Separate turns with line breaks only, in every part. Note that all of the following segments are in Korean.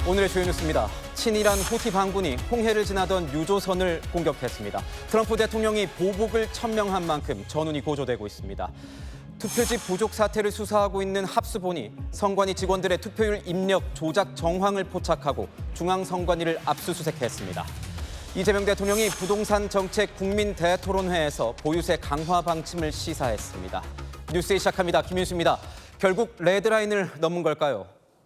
오늘의 주요 뉴스입니다. 친이란 후티 반군이 홍해를 지나던 유조선을 공격했습니다. 트럼프 대통령이 보복을 천명한 만큼 전운이 고조되고 있습니다. 투표지 부족 사태를 수사하고 있는 합수본이 선관위 직원들의 투표율 입력 조작 정황을 포착하고 중앙선관위를 압수수색했습니다. 이재명 대통령이 부동산 정책 국민 대토론회에서 보유세 강화 방침을 시사했습니다. 뉴스 시작합니다. 김윤수입니다. 결국 레드라인을 넘은 걸까요?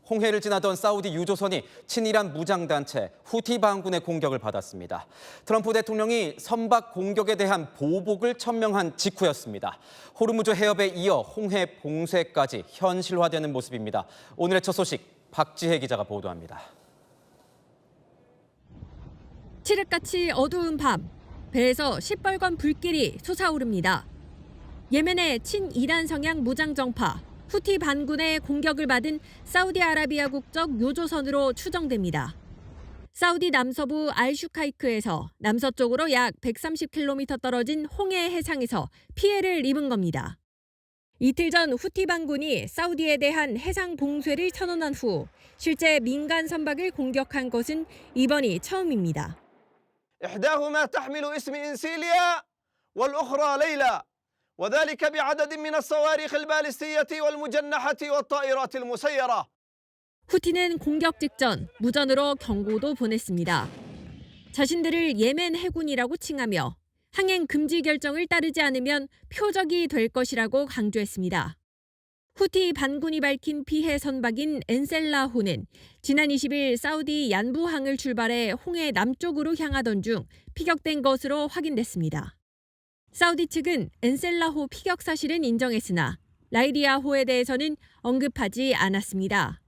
홍해를 지나던 사우디 유조선이 친이란 무장단체 후티 반군의 공격을 받았습니다. 트럼프 대통령이 선박 공격에 대한 보복을 천명한 직후였습니다. 호르무즈 해협에 이어 홍해 봉쇄까지 현실화되는 모습입니다. 오늘의 첫 소식 박지혜 기자가 보도합니다.
칠흑같이 어두운 밤, 배에서 시뻘건 불길이 솟아오릅니다. 예멘의 친이란 성향 무장정파 후티 반군의 공격을 받은 사우디아라비아 국적 유조선으로 추정됩니다. 사우디 남서부 알슈카이크에서 남서쪽으로 약 130km 떨어진 홍해 해상에서 피해를 입은 겁니다. 이틀 전 후티 반군이 사우디에 대한 해상 봉쇄를 선언한 후 실제 민간 선박을 공격한 것은 이번이 처음입니다.
إحداهما تحمل اسم إنسيليا والأخرى ليلى وذلك بعدد من الصواريخ البالستية والمجنحة والطائرات المسيرة.
후티는 공격 직전 무전으로 경고도 보냈습니다. 자신들을 예멘 해군이라고 칭하며 항행 금지 결정을 따르지 않으면 표적이 될 것이라고 강조했습니다. 후티 반군이 밝힌 피해 선박인 엔셀라호는 지난 20일 사우디 얀부항을 출발해 홍해 남쪽으로 향하던 중 피격된 것으로 확인됐습니다. 사우디 측은 엔셀라호 피격 사실은 인정했으나 라이리아호에 대해서는 언급하지 않았습니다.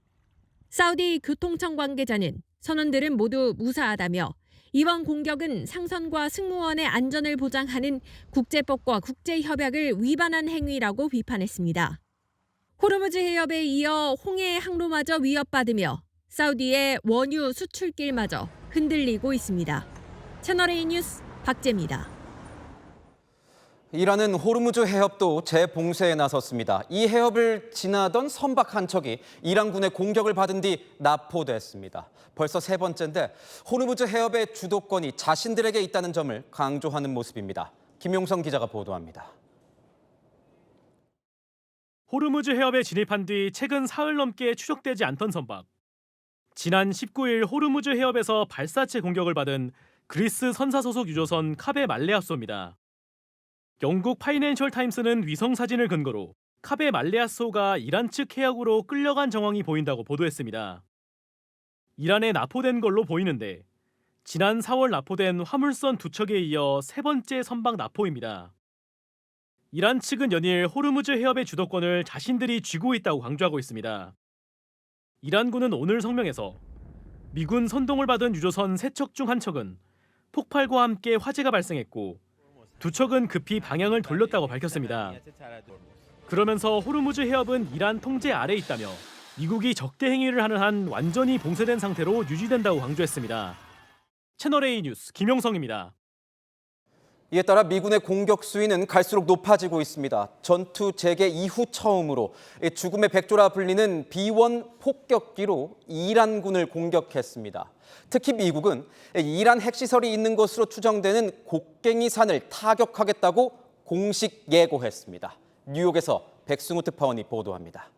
사우디 교통청 관계자는 선원들은 모두 무사하다며 이번 공격은 상선과 승무원의 안전을 보장하는 국제법과 국제협약을 위반한 행위라고 비판했습니다. 호르무즈 해협에 이어 홍해 항로마저 위협받으며 사우디의 원유 수출길마저 흔들리고 있습니다. 채널A 뉴스 박재입니다.
이란은 호르무즈 해협도 재봉쇄에 나섰습니다. 이 해협을 지나던 선박 한 척이 이란군의 공격을 받은 뒤 납포됐습니다. 벌써 세 번째인데 호르무즈 해협의 주도권이 자신들에게 있다는 점을 강조하는 모습입니다. 김용성 기자가 보도합니다.
호르무즈 해협에 진입한 뒤 최근 사흘 넘게 추적되지 않던 선박. 지난 19일 호르무즈 해협에서 발사체 공격을 받은 그리스 선사 소속 유조선 카베 말레아소입니다. 영국 파이낸셜 타임스는 위성 사진을 근거로 카베 말레아소가 이란 측 해역으로 끌려간 정황이 보인다고 보도했습니다. 이란에 납포된 걸로 보이는데 지난 4월 납포된 화물선 두 척에 이어 세 번째 선박 납포입니다. 이란 측은 연일 호르무즈 해협의 주도권을 자신들이 쥐고 있다고 강조하고 있습니다. 이란군은 오늘 성명에서 미군 선동을 받은 유조선 세 척 중 한 척은 폭발과 함께 화재가 발생했고 두 척은 급히 방향을 돌렸다고 밝혔습니다. 그러면서 호르무즈 해협은 이란 통제 아래 있다며 미국이 적대 행위를 하는 한 완전히 봉쇄된 상태로 유지된다고 강조했습니다. 채널A 뉴스 김용성입니다.
이에 따라 미군의 공격 수위는 갈수록 높아지고 있습니다. 전투 재개 이후 처음으로 죽음의 백조라 불리는 B-1 폭격기로 이란군을 공격했습니다. 특히 미국은 이란 핵시설이 있는 것으로 추정되는 곡괭이 산을 타격하겠다고 공식 예고했습니다. 뉴욕에서 백승우 특파원이 보도합니다.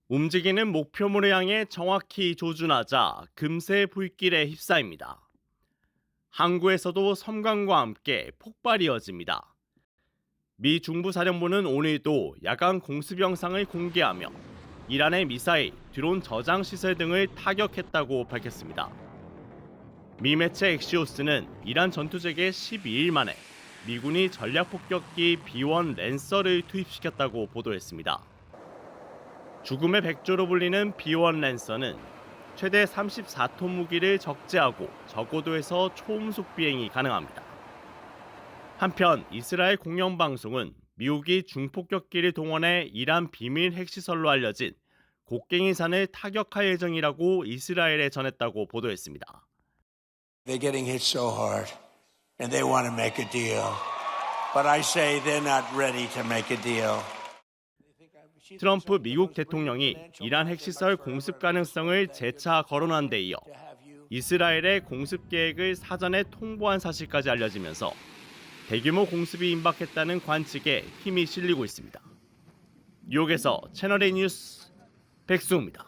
움직이는 목표물을 향해 정확히 조준하자 금세 불길에 휩싸입니다. 항구에서도 섬광과 함께 폭발이 이어집니다. 미 중부사령부는 오늘도 야간 공습 영상을 공개하며 이란의 미사일, 드론 저장 시설 등을 타격했다고 밝혔습니다. 미 매체 엑시오스는 이란 전투제게 12일 만에 미군이 전략폭격기 B-1 랜서를 투입시켰다고 보도했습니다. 죽음의 백조로 불리는 B-1 랜서는 최대 34톤 무기를 적재하고 저고도에서 초음속 비행이 가능합니다. 한편 이스라엘 공영방송은 미국이 중폭격기를 동원해 이란 비밀 핵시설로 알려진 곡괭이 산을 타격할 예정이라고 이스라엘에 전했다고 보도했습니다.
They're getting hit so hard and they want to make a deal. But I say they're not ready to make a deal.
트럼프 미국 대통령이 이란 핵시설 공습 가능성을 재차 거론한 데 이어 이스라엘의 공습 계획을 사전에 통보한 사실까지 알려지면서 대규모 공습이 임박했다는 관측에 힘이 실리고 있습니다. 뉴욕에서 채널A 뉴스 백수호입니다.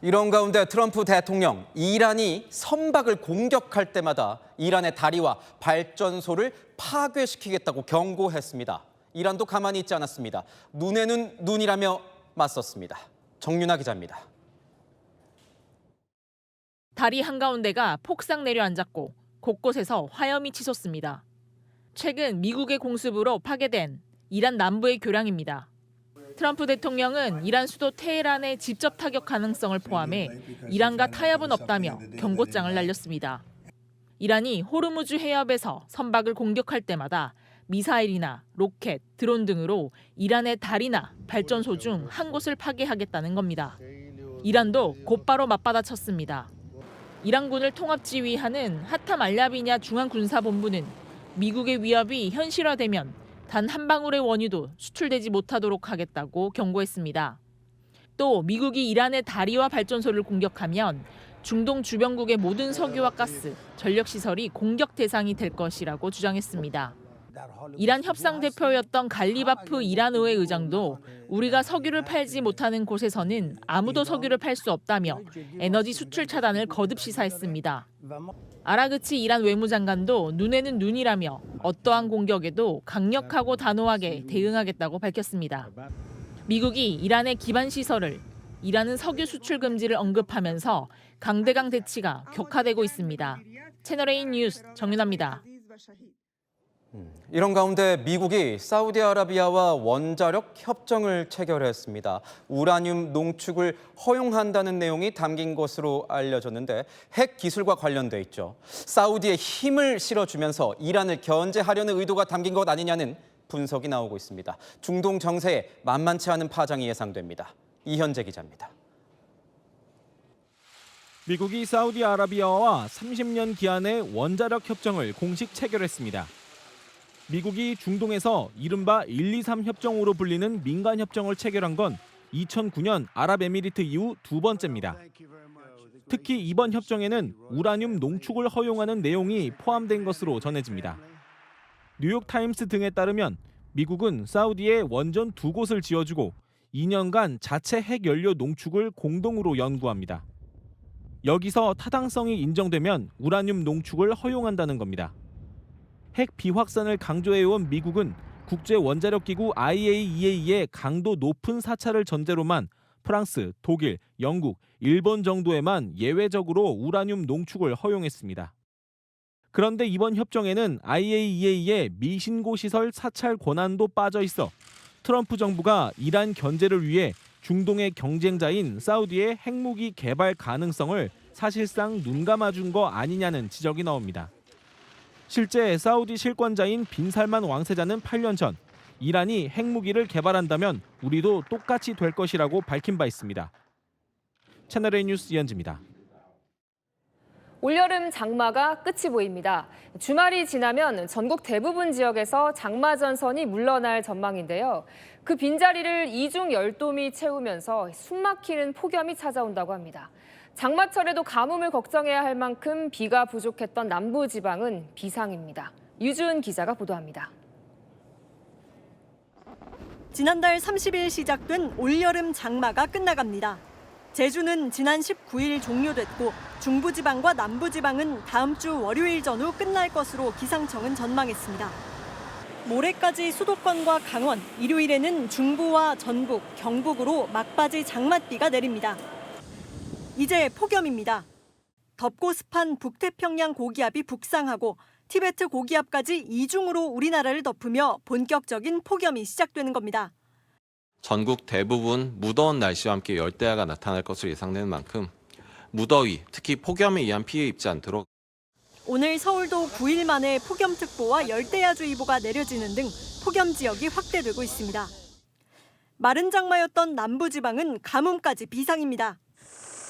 이런 가운데 트럼프 대통령, 이란이 선박을 공격할 때마다 이란의 다리와 발전소를 파괴시키겠다고 경고했습니다. 이란도 가만히 있지 않았습니다. 눈에는 눈이라며 맞섰습니다. 정윤아 기자입니다.
다리 한가운데가 폭삭 내려앉았고 곳곳에서 화염이 치솟습니다. 최근 미국의 공습으로 파괴된 이란 남부의 교량입니다. 트럼프 대통령은 이란 수도 테헤란의 직접 타격 가능성을 포함해 이란과 타협은 없다며 경고장을 날렸습니다. 이란이 호르무즈 해협에서 선박을 공격할 때마다 미사일이나 로켓, 드론 등으로 이란의 다리나 발전소 중 한 곳을 파괴하겠다는 겁니다. 이란도 곧바로 맞받아쳤습니다. 이란군을 통합지휘하는 하탐 알야비냐 중앙군사본부는 미국의 위협이 현실화되면 단 한 방울의 원유도 수출되지 못하도록 하겠다고 경고했습니다. 또 미국이 이란의 다리와 발전소를 공격하면 중동 주변국의 모든 석유와 가스, 전력시설이 공격 대상이 될 것이라고 주장했습니다. 이란 협상 대표였던 갈리바프 이란 의회 의장도 우리가 석유를 팔지 못하는 곳에서는 아무도 석유를 팔 수 없다며 에너지 수출 차단을 거듭 시사했습니다. 아라그치 이란 외무장관도 눈에는 눈이라며 어떠한 공격에도 강력하고 단호하게 대응하겠다고 밝혔습니다. 미국이 이란의 기반 시설을, 이란은 석유 수출 금지를 언급하면서 강대강 대치가 격화되고 있습니다. 채널A 뉴스 정윤아입니다.
이런 가운데 미국이 사우디아라비아와 원자력 협정을 체결했습니다. 우라늄 농축을 허용한다는 내용이 담긴 것으로 알려졌는데 핵 기술과 관련돼 있죠. 사우디에 힘을 실어주면서 이란을 견제하려는 의도가 담긴 것 아니냐는 분석이 나오고 있습니다. 중동 정세에 만만치 않은 파장이 예상됩니다. 이현재 기자입니다.
미국이 사우디아라비아와 30년 기한의 원자력 협정을 공식 체결했습니다. 미국이 중동에서 이른바 123 협정으로 불리는 민간 협정을 체결한 건 2009년 아랍에미리트 이후 두 번째입니다. 특히 이번 협정에는 우라늄 농축을 허용하는 내용이 포함된 것으로 전해집니다. 뉴욕타임스 등에 따르면 미국은 사우디에 원전 2곳을 지어주고 2년간 자체 핵연료 농축을 공동으로 연구합니다. 여기서 타당성이 인정되면 우라늄 농축을 허용한다는 겁니다. 핵 비확산을 강조해온 미국은 국제원자력기구 IAEA의 강도 높은 사찰을 전제로만 프랑스, 독일, 영국, 일본 정도에만 예외적으로 우라늄 농축을 허용했습니다. 그런데 이번 협정에는 IAEA의 미신고 시설 사찰 권한도 빠져 있어 트럼프 정부가 이란 견제를 위해 중동의 경쟁자인 사우디의 핵무기 개발 가능성을 사실상 눈감아준 거 아니냐는 지적이 나옵니다. 실제 사우디 실권자인 빈살만 왕세자는 8년 전 이란이 핵무기를 개발한다면 우리도 똑같이 될 것이라고 밝힌 바 있습니다. 채널A 뉴스 이현지입니다.
올여름 장마가 끝이 보입니다. 주말이 지나면 전국 대부분 지역에서 장마 전선이 물러날 전망인데요. 그 빈자리를 이중 열돔이 채우면서 숨막히는 폭염이 찾아온다고 합니다. 장마철에도 가뭄을 걱정해야 할 만큼 비가 부족했던 남부지방은 비상입니다. 유주은 기자가 보도합니다.
지난달 30일 시작된 올여름 장마가 끝나갑니다. 제주는 지난 19일 종료됐고 중부지방과 남부지방은 다음 주 월요일 전후 끝날 것으로 기상청은 전망했습니다. 모레까지 수도권과 강원, 일요일에는 중부와 전북, 경북으로 막바지 장맛비가 내립니다. 이제 폭염입니다. 덥고 습한 북태평양 고기압이 북상하고 티베트 고기압까지 이중으로 우리나라를 덮으며 본격적인 폭염이 시작되는 겁니다.
전국 대부분 무더운 날씨와 함께 열대야가 나타날 것으로 예상되는 만큼 무더위, 특히 폭염에 의한 피해 입지 않도록
오늘 서울도 9일 만에 폭염특보와 열대야주의보가 내려지는 등 폭염 지역이 확대되고 있습니다. 마른 장마였던 남부지방은 가뭄까지 비상입니다.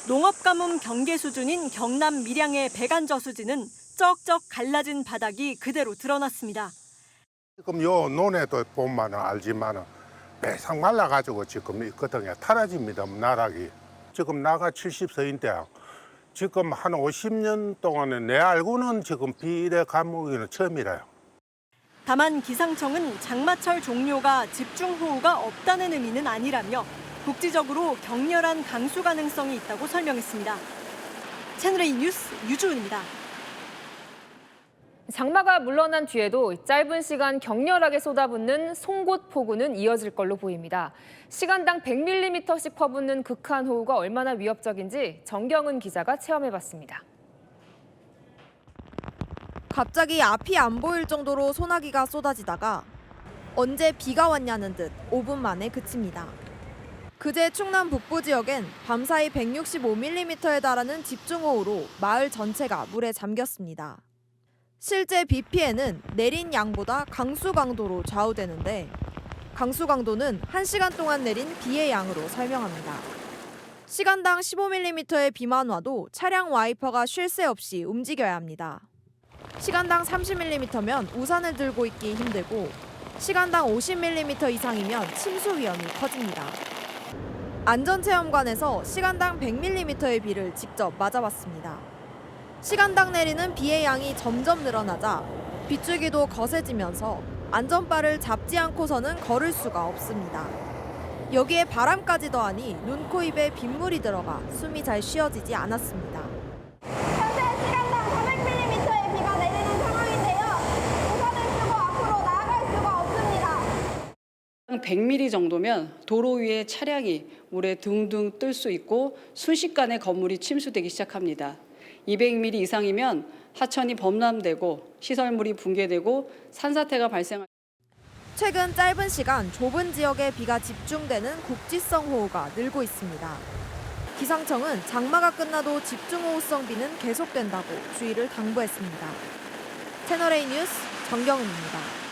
농업가뭄 경계 수준인 경남 밀양의 배간 저수지는 쩍쩍 갈라진 바닥이 그대로 드러났습니다.
지금 요 논에도 보면 알지만 배상 말라가지고 지금 있거든요. 타라집니다, 나락이. 지금 나가 70세인데 지금 한 50년 동안에 내 알고는 지금 비례 감옥에는 처음이라요.
다만 기상청은 장마철 종료가 집중호우가 없다는 의미는 아니라며 국지적으로 격렬한 강수 가능성이 있다고 설명했습니다. 채널A 뉴스 유주은입니다.
장마가 물러난 뒤에도 짧은 시간 격렬하게 쏟아붓는 송곳 폭우는 이어질 걸로 보입니다. 시간당 100mm씩 퍼붓는 극한 호우가 얼마나 위협적인지 정경은 기자가 체험해봤습니다.
갑자기 앞이 안 보일 정도로 소나기가 쏟아지다가 언제 비가 왔냐는 듯 5분 만에 그칩니다. 그제 충남 북부 지역엔 밤사이 165mm에 달하는 집중호우로 마을 전체가 물에 잠겼습니다. 실제 비 피해는 내린 양보다 강수 강도로 좌우되는데 강수 강도는 1시간 동안 내린 비의 양으로 설명합니다. 시간당 15mm의 비만 와도 차량 와이퍼가 쉴 새 없이 움직여야 합니다. 시간당 30mm면 우산을 들고 있기 힘들고 시간당 50mm 이상이면 침수 위험이 커집니다. 안전체험관에서 시간당 100mm의 비를 직접 맞아봤습니다. 시간당 내리는 비의 양이 점점 늘어나자 빗줄기도 거세지면서 안전바를 잡지 않고서는 걸을 수가 없습니다. 여기에 바람까지 더하니 눈, 코, 입에 빗물이 들어가 숨이 잘 쉬어지지 않았습니다.
현재 시간당 400mm의 비가 내리는 상황인데요. 우산을 쓰고 앞으로 나아갈 수가 없습니다.
100mm 정도면 도로 위에 차량이 물에 둥둥 뜰 수 있고 순식간에 건물이 침수되기 시작합니다. 200mm 이상이면 하천이 범람되고 시설물이 붕괴되고 산사태가 발생할.
최근 짧은 시간 좁은 지역에 비가 집중되는 국지성 호우가 늘고 있습니다. 기상청은 장마가 끝나도 집중호우성 비는 계속된다고 주의를 당부했습니다. 채널A 뉴스 정경은입니다.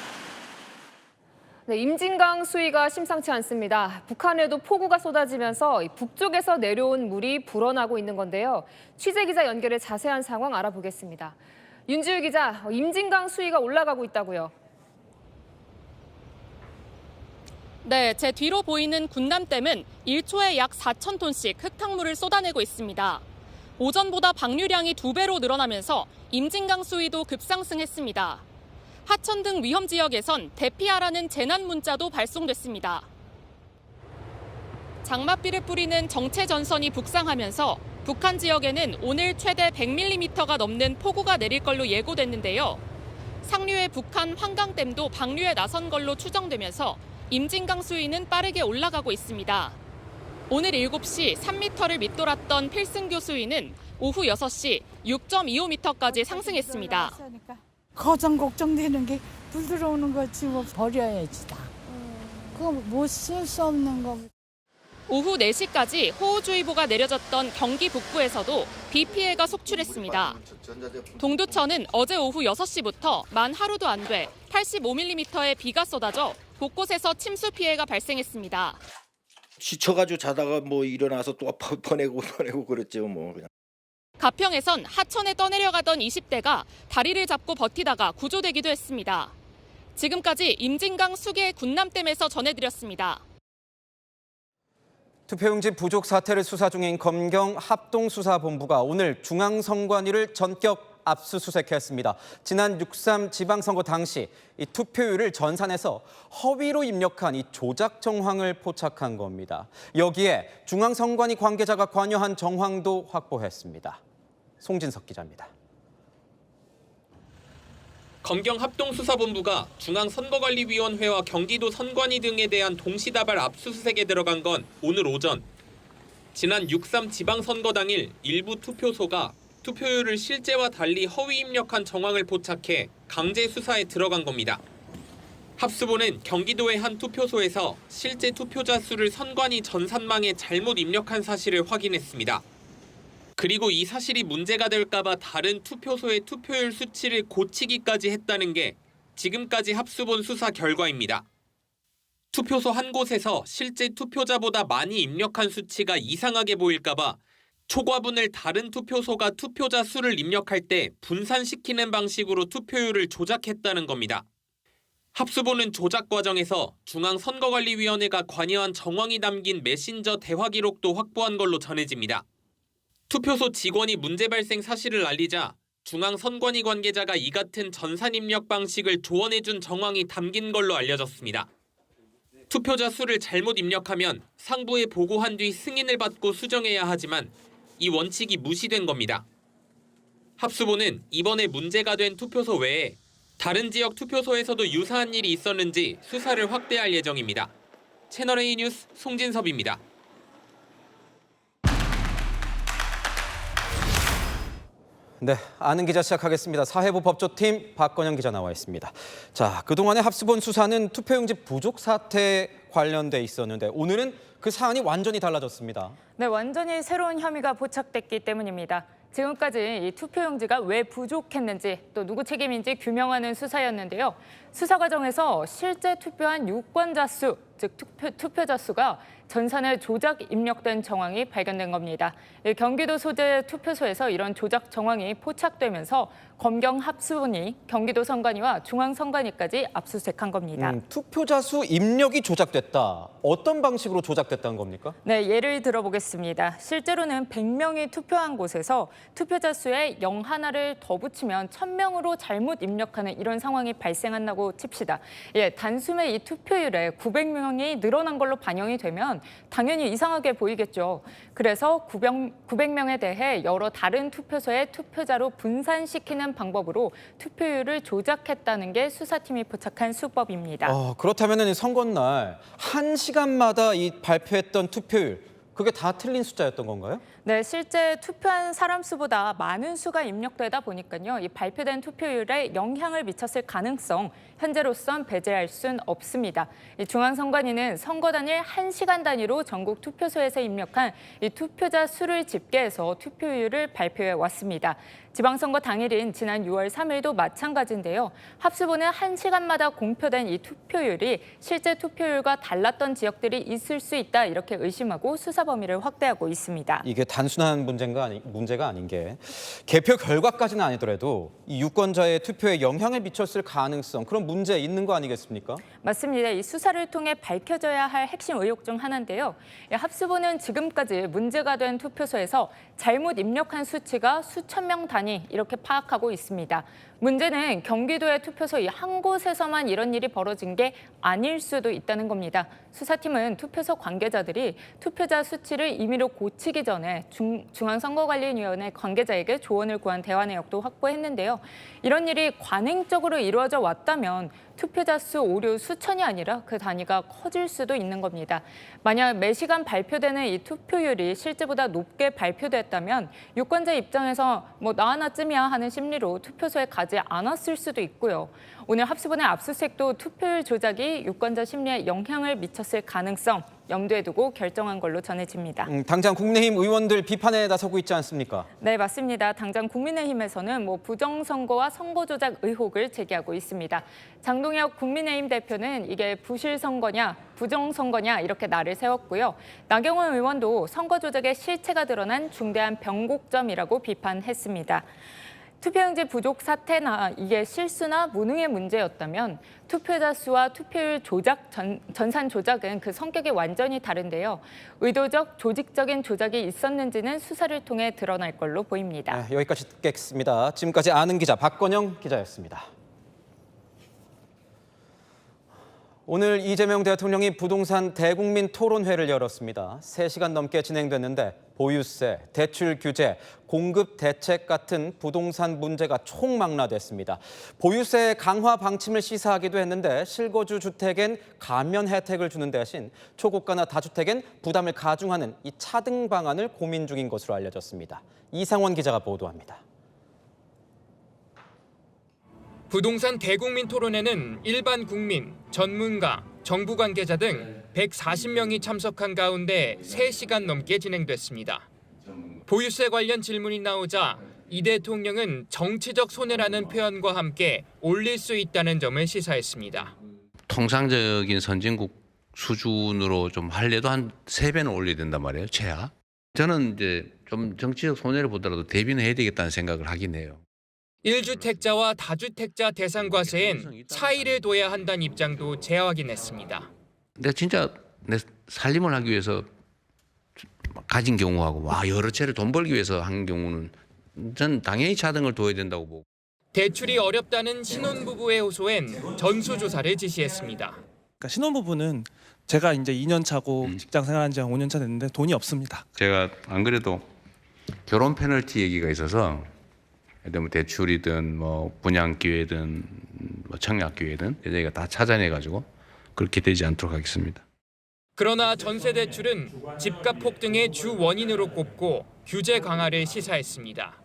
네, 임진강 수위가 심상치 않습니다. 북한에도 폭우가 쏟아지면서 북쪽에서 내려온 물이 불어나고 있는 건데요. 취재기자 연결해 자세한 상황 알아보겠습니다. 윤지우 기자, 임진강 수위가 올라가고 있다고요.
네, 제 뒤로 보이는 군남댐은 1초에 약 4,000톤씩 흙탕물을 쏟아내고 있습니다. 오전보다 방류량이 2배로 늘어나면서 임진강 수위도 급상승했습니다. 하천 등 위험 지역에선 대피하라는 재난 문자도 발송됐습니다. 장맛비를 뿌리는 정체 전선이 북상하면서 북한 지역에는 오늘 최대 100mm가 넘는 폭우가 내릴 걸로 예고됐는데요. 상류의 북한 환강댐도 방류에 나선 걸로 추정되면서 임진강 수위는 빠르게 올라가고 있습니다. 오늘 7시 3m를 밑돌았던 필승교 수위는 오후 6시 6.25m까지 상승했습니다.
가장 걱정되는 게 물 들어오는 거지 뭐 버려야지 다. 그거 못 쓸 수 없는 거.
오후 4시까지 호우주의보가 내려졌던 경기 북부에서도 비 피해가 속출했습니다. 동두천은 어제 오후 6시부터 만 하루도 안 돼 85mm의 비가 쏟아져 곳곳에서 침수 피해가 발생했습니다.
지쳐가지고 자다가 뭐 일어나서 또 퍼내고 그랬죠 뭐 그냥.
가평에선 하천에 떠내려가던 20대가 다리를 잡고 버티다가 구조되기도 했습니다. 지금까지 임진강 수계 군남댐에서 전해드렸습니다.
투표용지 부족 사태를 수사 중인 검경 합동수사본부가 오늘 중앙선관위를 전격 압수수색했습니다. 지난 6.3 지방선거 당시 이 투표율을 전산해서 허위로 입력한 이 조작 정황을 포착한 겁니다. 여기에 중앙선관위 관계자가 관여한 정황도 확보했습니다. 송진석 기자입니다.
검경 합동수사본부가 중앙선거관리위원회와 경기도 선관위 등에 대한 동시다발 압수수색에 들어간 건 오늘 오전. 지난 6.3 지방선거 당일 일부 투표소가 투표율을 실제와 달리 허위 입력한 정황을 포착해 강제 수사에 들어간 겁니다. 합수본은 경기도의 한 투표소에서 실제 투표자 수를 선관위 전산망에 잘못 입력한 사실을 확인했습니다. 그리고 이 사실이 문제가 될까봐 다른 투표소의 투표율 수치를 고치기까지 했다는 게 지금까지 합수본 수사 결과입니다. 투표소 한 곳에서 실제 투표자보다 많이 입력한 수치가 이상하게 보일까봐 초과분을 다른 투표소가 투표자 수를 입력할 때 분산시키는 방식으로 투표율을 조작했다는 겁니다. 합수본은 조작 과정에서 중앙선거관리위원회가 관여한 정황이 담긴 메신저 대화 기록도 확보한 걸로 전해집니다. 투표소 직원이 문제 발생 사실을 알리자 중앙선관위 관계자가 이 같은 전산 입력 방식을 조언해준 정황이 담긴 걸로 알려졌습니다. 투표자 수를 잘못 입력하면 상부에 보고한 뒤 승인을 받고 수정해야 하지만 이 원칙이 무시된 겁니다. 합수본은 이번에 문제가 된 투표소 외에 다른 지역 투표소에서도 유사한 일이 있었는지 수사를 확대할 예정입니다. 채널A 뉴스 송진섭입니다.
네, 아는 기자 시작하겠습니다. 사회부 법조팀 박건영 기자 나와 있습니다. 자, 그동안의 합수본 수사는 투표용지 부족 사태에 관련돼 있었는데 오늘은 그 사안이 완전히 달라졌습니다.
네, 완전히 새로운 혐의가 포착됐기 때문입니다. 지금까지 이 투표용지가 왜 부족했는지 또 누구 책임인지 규명하는 수사였는데요. 수사 과정에서 실제 투표한 유권자 수, 즉 투표자 수가 전산에 조작 입력된 정황이 발견된 겁니다. 경기도 소재 투표소에서 이런 조작 정황이 포착되면서 검경 합수본이 경기도 선관위와 중앙선관위까지 압수수색한 겁니다.
투표자 수 입력이 조작됐다. 어떤 방식으로 조작됐다는 겁니까?
네, 예를 들어보겠습니다. 실제로는 100명이 투표한 곳에서 투표자 수에 0 하나를 더 붙이면 1000명으로 잘못 입력하는 이런 상황이 발생한다고 칩시다. 단숨에 이 투표율에 900명이 늘어난 걸로 반영이 되면 당연히 이상하게 보이겠죠. 그래서 900명에 대해 여러 다른 투표소의 투표자로 분산시키는 방법으로 투표율을 조작했다는 게 수사팀이 포착한 수법입니다.
그렇다면 선거날 1시간마다 이 발표했던 투표율, 그게 다 틀린 숫자였던 건가요?
네, 실제 투표한 사람 수보다 많은 수가 입력되다 보니까요. 이 발표된 투표율에 영향을 미쳤을 가능성, 현재로선 배제할 순 없습니다. 이 중앙선관위는 선거 당일 1시간 단위로 전국 투표소에서 입력한 이 투표자 수를 집계해서 투표율을 발표해 왔습니다. 지방선거 당일인 지난 6월 3일도 마찬가지인데요. 합수본은 1시간마다 공표된 이 투표율이 실제 투표율과 달랐던 지역들이 있을 수 있다 이렇게 의심하고 수사 범위를 확대하고 있습니다.
이게 단순한 문제가 아닌 게 개표 결과까지는 아니더라도 이 유권자의 투표에 영향을 미쳤을 가능성, 그런 문제 있는 거 아니겠습니까?
맞습니다. 이 수사를 통해 밝혀져야 할 핵심 의혹 중 하나인데요. 합수본은 지금까지 문제가 된 투표소에서 잘못 입력한 수치가 수천 명 단위 이렇게 파악하고 있습니다. 문제는 경기도의 투표소 한 곳에서만 이런 일이 벌어진 게 아닐 수도 있다는 겁니다. 수사팀은 투표소 관계자들이 투표자 수치를 임의로 고치기 전에 중앙선거관리위원회 관계자에게 조언을 구한 대화 내역도 확보했는데요. 이런 일이 관행적으로 이루어져 왔다면 투표자 수 오류 수천이 아니라 그 단위가 커질 수도 있는 겁니다. 만약 매 시간 발표되는 이 투표율이 실제보다 높게 발표됐다면 유권자 입장에서 나 하나쯤이야 하는 심리로 투표소에 가지 않았을 수도 있고요. 오늘 합수본의 압수수색도 투표율 조작이 유권자 심리에 영향을 미쳤을 가능성 염두에 두고 결정한 걸로 전해집니다.
당장 국민의힘 의원들 비판에 나서고 있지 않습니까?
네, 맞습니다. 당장 국민의힘에서는 부정선거와 선거조작 의혹을 제기하고 있습니다. 장동혁 국민의힘 대표는 이게 부실선거냐, 부정선거냐 이렇게 날을 세웠고요. 나경원 의원도 선거조작의 실체가 드러난 중대한 변곡점이라고 비판했습니다. 투표용지 부족 사태나 이게 실수나 무능의 문제였다면 투표자 수와 투표율 조작, 전산 조작은 그 성격이 완전히 다른데요. 의도적, 조직적인 조작이 있었는지는 수사를 통해 드러날 걸로 보입니다.
네, 여기까지 듣겠습니다. 지금까지 아는 기자 박건영 기자였습니다. 오늘 이재명 대통령이 부동산 대국민 토론회를 열었습니다. 3시간 넘게 진행됐는데 보유세, 대출 규제, 공급 대책 같은 부동산 문제가 총망라됐습니다. 보유세 강화 방침을 시사하기도 했는데 실거주 주택엔 감면 혜택을 주는 대신 초고가나 다주택엔 부담을 가중하는 이 차등 방안을 고민 중인 것으로 알려졌습니다. 이상원 기자가 보도합니다.
부동산 대국민 토론회는 일반 국민, 전문가, 정부 관계자 등 140명이 참석한 가운데 3시간 넘게 진행됐습니다. 보유세 관련 질문이 나오자 이 대통령은 정치적 손해라는 표현과 함께 올릴 수 있다는 점을 시사했습니다.
통상적인 선진국 수준으로 좀 하려도 한 3배는 올려야 된단 말이에요, 최하. 저는 이제 좀 정치적 손해를 보더라도 대비는 해야 되겠다는 생각을 하긴 해요.
1주택자와 다주택자 대상 과세엔 차이를 둬야 한다는 입장도 재확인했습니다.
내가 진짜 내 살림을 하기 위해서 가진 경우하고 여러 채를 돈 벌기 위해서 한 경우는 전 당연히 차등을 둬야 된다고 보고.
대출이 어렵다는 신혼부부의 호소엔 전수조사를 지시했습니다.
그러니까 신혼부부는 제가 이제 2년 차고 직장 생활한 지 한 5년 차 됐는데 돈이 없습니다.
제가 안 그래도 결혼 페널티 얘기가 있어서 뭐 대출이든 뭐 분양 기회든 뭐 청약 기회든 저희가 다 찾아내가지고 그렇게 되지 않도록 하겠습니다.
그러나 전세 대출은 집값 폭등의 주 원인으로 꼽고 규제 강화를 시사했습니다.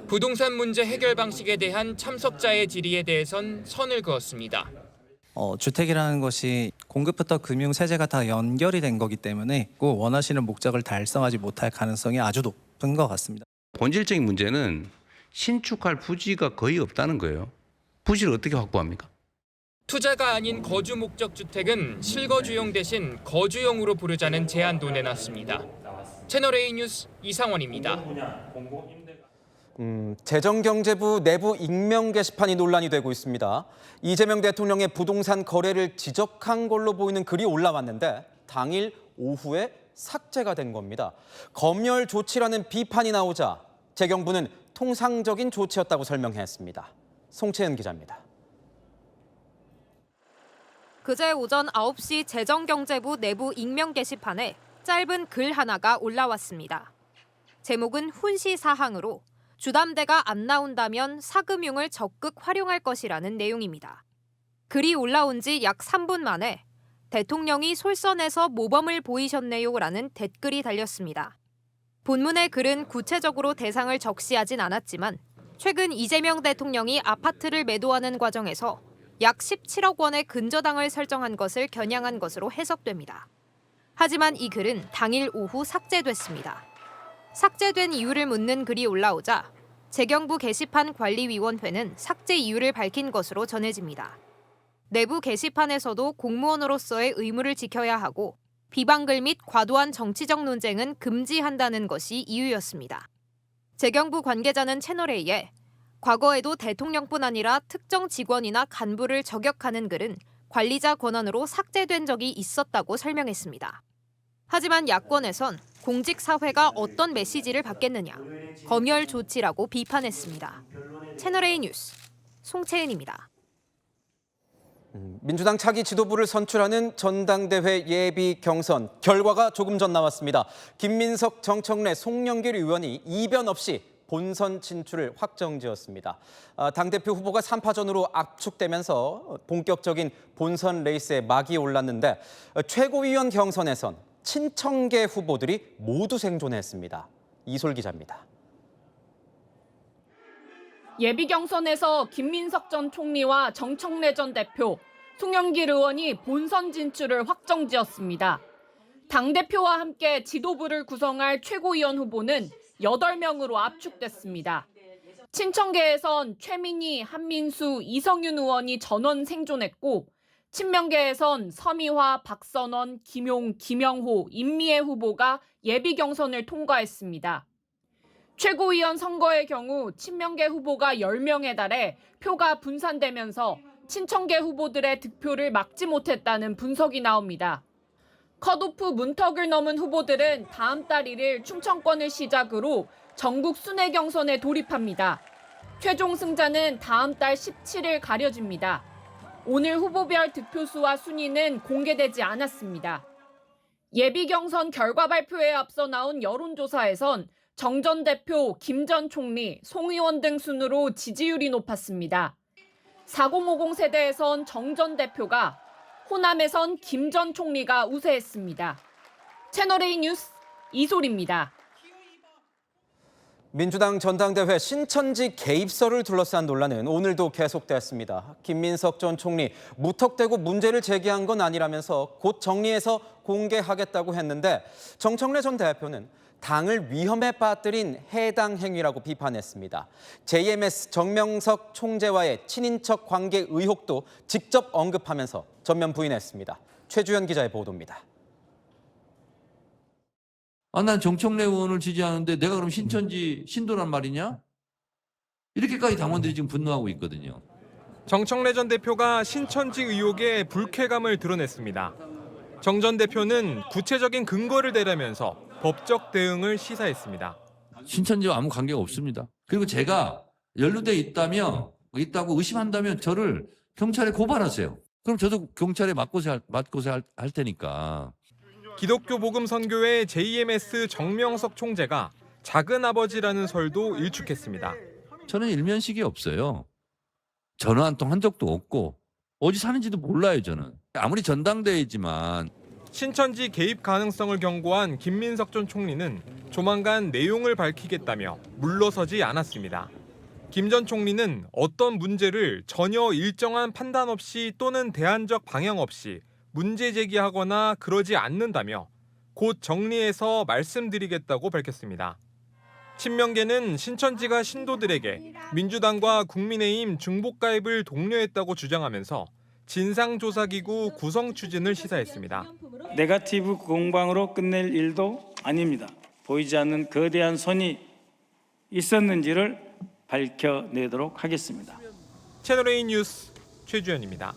부동산 문제 해결 방식에 대한 참석자의 질의에 대해선 선을 그었습니다.
주택이라는 것이 공급부터 금융 세제가 다 연결이 된 거기 때문에 꼭 원하시는 목적을 달성하지 못할 가능성이 아주 높은 것 같습니다.
본질적인 문제는 신축할 부지가 거의 없다는 거예요. 부지를 어떻게 확보합니까?
투자가 아닌 거주 목적 주택은 실거주용 대신 거주용으로 부르자는 제안도 내놨습니다. 채널A 뉴스 이상원입니다.
재정경제부 내부 익명 게시판이 논란이 되고 있습니다. 이재명 대통령의 부동산 거래를 지적한 걸로 보이는 글이 올라왔는데 당일 오후에 삭제가 된 겁니다. 검열 조치라는 비판이 나오자 재경부는 통상적인 조치였다고 설명했습니다. 송채은 기자입니다.
그제 오전 9시 재정경제부 내부 익명 게시판에 짧은 글 하나가 올라왔습니다. 제목은 훈시 사항으로 주담대가 안 나온다면 사금융을 적극 활용할 것이라는 내용입니다. 글이 올라온 지 약 3분 만에 대통령이 솔선해서 모범을 보이셨네요라는 댓글이 달렸습니다. 본문의 글은 구체적으로 대상을 적시하진 않았지만 최근 이재명 대통령이 아파트를 매도하는 과정에서 약 17억 원의 근저당을 설정한 것을 겨냥한 것으로 해석됩니다. 하지만 이 글은 당일 오후 삭제됐습니다. 삭제된 이유를 묻는 글이 올라오자 재경부 게시판 관리위원회는 삭제 이유를 밝힌 것으로 전해집니다. 내부 게시판에서도 공무원으로서의 의무를 지켜야 하고 비방글 및 과도한 정치적 논쟁은 금지한다는 것이 이유였습니다. 재경부 관계자는 채널A에 과거에도 대통령뿐 아니라 특정 직원이나 간부를 저격하는 글은 관리자 권한으로 삭제된 적이 있었다고 설명했습니다. 하지만 야권에선 공직사회가 어떤 메시지를 받겠느냐, 검열 조치라고 비판했습니다. 채널A 뉴스 송채은입니다.
민주당 차기 지도부를 선출하는 전당대회 예비 경선 결과가 조금 전 나왔습니다. 김민석, 정청래, 송영길 의원이 이변 없이 본선 진출을 확정지었습니다. 당대표 후보가 3파전으로 압축되면서 본격적인 본선 레이스에 막이 올랐는데 최고위원 경선에선 친청계 후보들이 모두 생존했습니다. 이솔 기자입니다.
예비 경선에서 김민석 전 총리와 정청래 전 대표, 송영길 의원이 본선 진출을 확정지었습니다. 당대표와 함께 지도부를 구성할 최고위원 후보는 8명으로 압축됐습니다. 친청계에선 최민희, 한민수, 이성윤 의원이 전원 생존했고 친명계에선 서미화, 박선원, 김용, 김영호, 임미애 후보가 예비 경선을 통과했습니다. 최고위원 선거의 경우 친명계 후보가 10명에 달해 표가 분산되면서 친청계 후보들의 득표를 막지 못했다는 분석이 나옵니다. 컷오프 문턱을 넘은 후보들은 다음 달 1일 충청권을 시작으로 전국 순회 경선에 돌입합니다. 최종 승자는 다음 달 17일 가려집니다. 오늘 후보별 득표수와 순위는 공개되지 않았습니다. 예비 경선 결과 발표에 앞서 나온 여론조사에선 정 전 대표, 김 전 총리, 송 의원 등 순으로 지지율이 높았습니다. 4050 세대에선 정 전 대표가, 호남에선 김 전 총리가 우세했습니다. 채널A 뉴스 이솔입니다.
민주당 전당대회 신천지 개입설을 둘러싼 논란은 오늘도 계속됐습니다. 김민석 전 총리 무턱대고 문제를 제기한 건 아니라면서 곧 정리해서 공개하겠다고 했는데 정청래 전 대표는 당을 위험에 빠뜨린 해당 행위라고 비판했습니다. JMS 정명석 총재와의 친인척 관계 의혹도 직접 언급하면서 전면 부인했습니다. 최주현 기자의 보도입니다.
난 정청래 의원을 지지하는데 내가 그럼 신천지 신도란 말이냐?
이렇게까지 당원들이 지금 분노하고 있거든요.
정청래 전 대표가 신천지 의혹에 불쾌감을 드러냈습니다. 정 전 대표는 구체적인 근거를 대라면서 법적 대응을 시사했습니다.
신천지와 아무 관계가 없습니다. 그리고 제가 연루돼 있다고 의심한다면 저를 경찰에 고발하세요. 그럼 저도 경찰에 맞고서 할 테니까.
기독교 복음 선교회 JMS 정명석 총재가 작은 아버지라는 설도 일축했습니다.
저는 일면식이 없어요. 전화 한 통 한 적도 없고 어디 사는지도 몰라요, 저는. 아무리 전당대회지만.
신천지 개입 가능성을 경고한 김민석 전 총리는 조만간 내용을 밝히겠다며 물러서지 않았습니다. 김 전 총리는 어떤 문제를 전혀 일정한 판단 없이 또는 대안적 방향 없이 문제 제기하거나 그러지 않는다며 곧 정리해서 말씀드리겠다고 밝혔습니다. 친명계는 신천지가 신도들에게 민주당과 국민의힘 중복가입을 독려했다고 주장하면서 진상조사기구 구성 추진을 시사했습니다.
네거티브 공방으로 끝낼 일도 아닙니다. 보이지 않는 거대한 손이 있었는지를 밝혀내도록 하겠습니다.
채널A 뉴스 최주현입니다.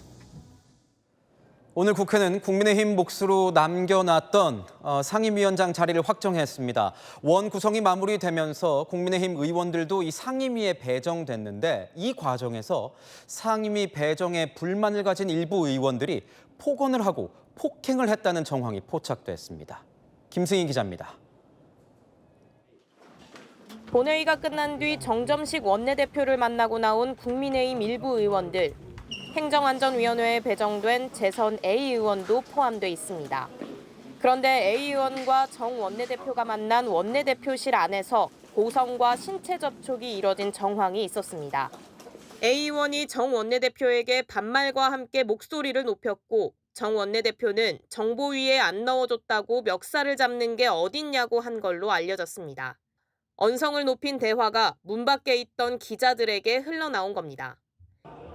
오늘 국회는 국민의힘 몫으로 남겨놨던 상임위원장 자리를 확정했습니다. 원 구성이 마무리되면서 국민의힘 의원들도 이 상임위에 배정됐는데 이 과정에서 상임위 배정에 불만을 가진 일부 의원들이 폭언을 하고 폭행을 했다는 정황이 포착됐습니다. 김승희 기자입니다.
본회의가 끝난 뒤 정점식 원내대표를 만나고 나온 국민의힘 일부 의원들. 행정안전위원회에 배정된 재선 A 의원도 포함돼 있습니다. 그런데 A 의원과 정 원내대표가 만난 원내대표실 안에서 고성과 신체 접촉이 이뤄진 정황이 있었습니다. A 의원이 정 원내대표에게 반말과 함께 목소리를 높였고 정 원내대표는 정보위에 안 넣어줬다고 멱살을 잡는 게 어딨냐고 한 걸로 알려졌습니다. 언성을 높인 대화가 문 밖에 있던 기자들에게 흘러나온 겁니다.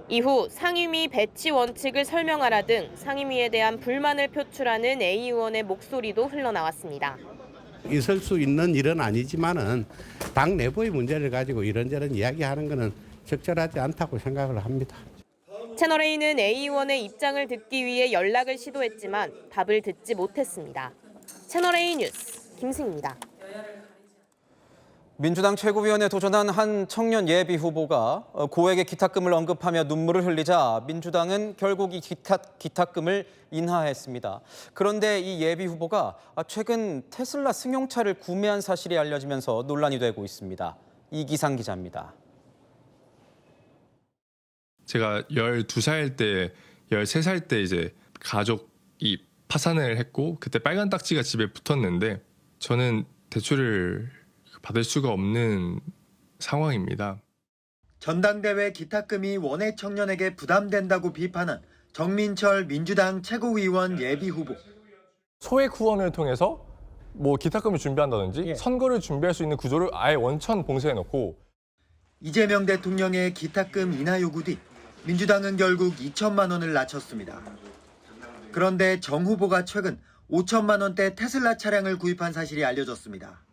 이후 상임위 배치 원칙을 설명하라 등 상임위에 대한 불만을 표출하는 A 의원의 목소리도 흘러나왔습니다.
있을 수 있는 일은 아니지만은 당 내부의 문제를 가지고 이런저런 이야기하는 것은 적절하지 않다고 생각을 합니다.
채널A는 A 의원의 입장을 듣기 위해 연락을 시도했지만 답을 듣지 못했습니다. 채널A 뉴스 김승희입니다.
민주당 최고위원에 도전한 한 청년 예비 후보가 고액의 기탁금을 언급하며 눈물을 흘리자 민주당은 결국 이 기탁금을 인하했습니다. 그런데 이 예비 후보가 최근 테슬라 승용차를 구매한 사실이 알려지면서 논란이 되고 있습니다. 이기상 기자입니다.
제가 12살 때, 13살 때 이제 가족이 파산을 했고 그때 빨간 딱지가 집에 붙었는데 저는 대출을 받을 수가 없는 상황입니다.
전당대회 기탁금이 원외 청년에게 부담된다고 비판한 정민철 민주당 최고위원 예비후보.
소액 후원을 통해서 뭐 기탁금을 준비한다든지 선거를 준비할 수 있는 구조를 아예 원천 봉쇄해놓고
이재명 대통령의 기탁금 인하 요구 뒤 민주당은 결국 2천만 원을 낮췄습니다. 그런데 정 후보가 최근 5천만 원대 테슬라 차량을 구입한 사실이 알려졌습니다.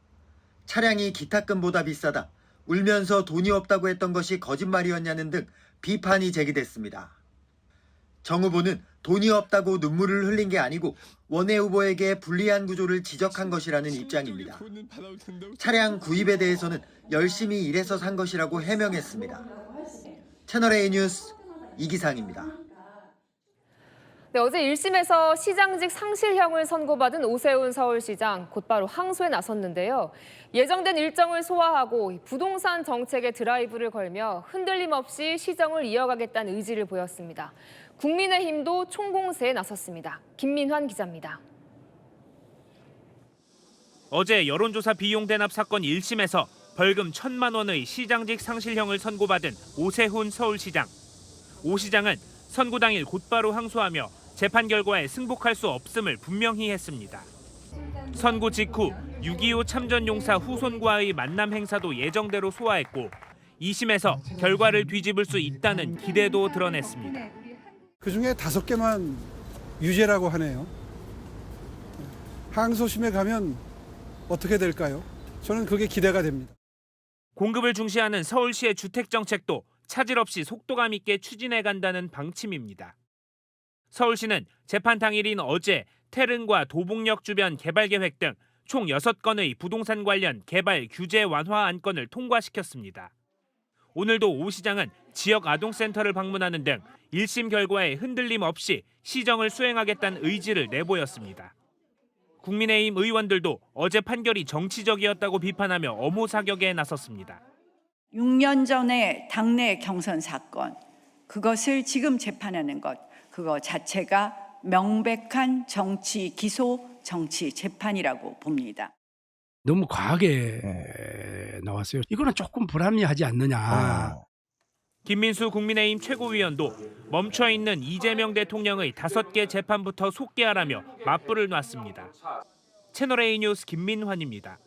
차량이 기탁금보다 비싸다, 울면서 돈이 없다고 했던 것이 거짓말이었냐는 등 비판이 제기됐습니다. 정 후보는 돈이 없다고 눈물을 흘린 게 아니고 원외 후보에게 불리한 구조를 지적한 것이라는 입장입니다. 차량 구입에 대해서는 열심히 일해서 산 것이라고 해명했습니다. 채널A 뉴스 이기상입니다.
네, 어제 1심에서 시장직 상실형을 선고받은 오세훈 서울시장 곧바로 항소에 나섰는데요. 예정된 일정을 소화하고 부동산 정책에 드라이브를 걸며 흔들림 없이 시정을 이어가겠다는 의지를 보였습니다. 국민의힘도 총공세에 나섰습니다. 김민환 기자입니다.
어제 여론조사 비용 대납 사건 1심에서 벌금 1,000만 원의 시장직 상실형을 선고받은 오세훈 서울시장. 오 시장은 선고 당일 곧바로 항소하며 재판 결과에 승복할 수 없음을 분명히 했습니다. 선고 직후 6.25 참전용사 후손과의 만남 행사도 예정대로 소화했고 2심에서 결과를 뒤집을 수 있다는 기대도 드러냈습니다.
그중에 5개만 유죄라고 하네요. 항소심에 가면 어떻게 될까요? 저는 그게 기대가 됩니다.
공급을 중시하는 서울시의 주택 정책도 차질 없이 속도감 있게 추진해 간다는 방침입니다. 서울시는 재판 당일인 어제 태릉과 도봉역 주변 개발 계획 등 총 6건의 부동산 관련 개발 규제 완화 안건을 통과시켰습니다. 오늘도 오 시장은 지역 아동센터를 방문하는 등 1심 결과에 흔들림 없이 시정을 수행하겠다는 의지를 내보였습니다. 국민의힘 의원들도 어제 판결이 정치적이었다고 비판하며 엄호 사격에 나섰습니다.
6년 전에 당내 경선 사건, 그것을 지금 재판하는 것, 그거 자체가 명백한 정치 기소, 정치 재판이라고 봅니다.
너무 과하게 나왔어요. 이거는 조금 불합리하지 않느냐.
김민수 국민의힘 최고위원도 멈춰있는 이재명 대통령의 5개 재판부터 속개하라며 맞불을 놨습니다. 채널A 뉴스 김민환입니다.